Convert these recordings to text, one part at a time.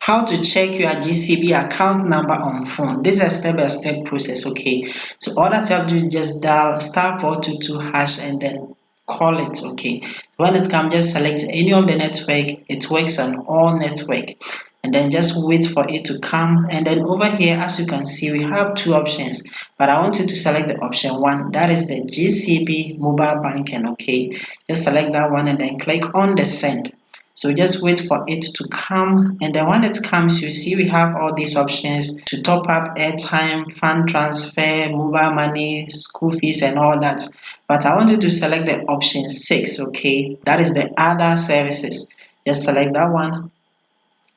how to check your GCB account number on phone. This is a step-by-step process, okay? So all that you have to do is just dial *422# and then call it, okay? When it comes, just select any of the network. It works on all network, and then just wait for it to come. And then over here, as you can see, we have two options, but I want you to select the option 1, that is the GCB mobile banking, okay? Just select that one and then click on the send. So just wait for it to come, and then when it comes, you see we have all these options to top up airtime, fund transfer, mobile money, school fees and all that. But I want you to select the option 6, okay? That is the other services. Just select that one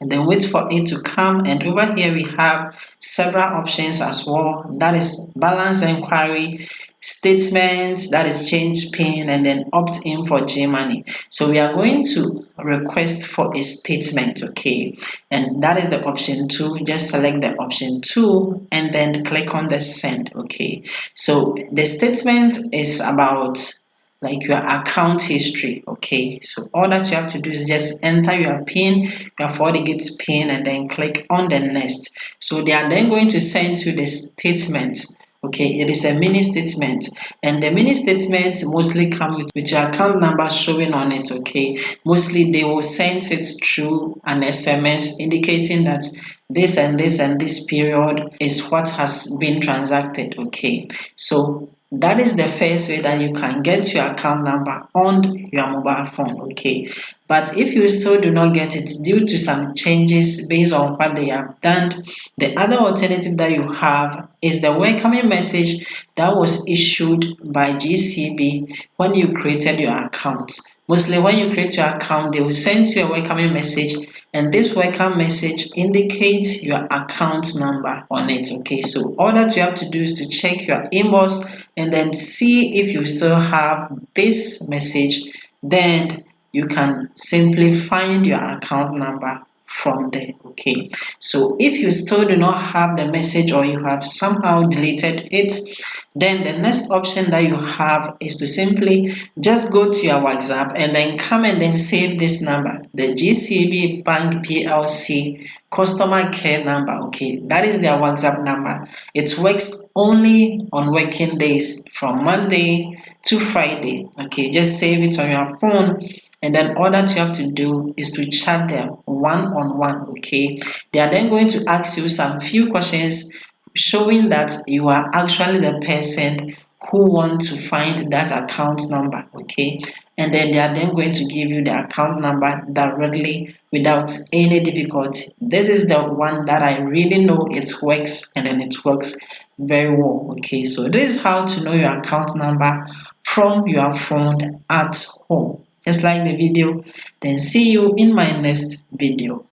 and then wait for it to come. And over here we have several options as well, that is balance inquiry, statements, that is change pin, and then opt in for Gmoney. So we are going to request for a statement, okay? And that is the option 2. Just select the option 2 and then click on the send, okay? So the statement is about like your account history, okay? So all that you have to do is just enter your pin, your 4-digit pin, and then click on the next. So they are then going to send you the statement, okay? It is a mini statement, and the mini statements mostly come with your account number showing on it, okay? Mostly they will send it through an SMS indicating that this and this and this period is what has been transacted, okay? So that is the first way that you can get your account number on your mobile phone, okay? But if you still do not get it due to some changes based on what they have done, the other alternative that you have is the welcoming message that was issued by GCB when you created your account. Mostly when you create your account, they will send you a welcoming message, and this welcome message indicates your account number on it, okay? So all that you have to do is to check your inbox and then see if you still have this message. Then you can simply find your account number from there, okay? So if you still do not have the message, or you have somehow deleted it, then the next option that you have is to simply just go to your WhatsApp and then come and then save this number, the GCB Bank PLC customer care number, okay? That is their WhatsApp number. It works only on working days from Monday to Friday, okay? Just save it on your phone, and then all that you have to do is to chat them one-on-one, okay? They are then going to ask you some few questions showing that you are actually the person who want to find that account number, okay? And then they are then going to give you the account number directly without any difficulty. This is the one that I really know it works, and then it works very well, okay? So this is how to know your account number from your phone at home. Just like the video, then see you in my next video.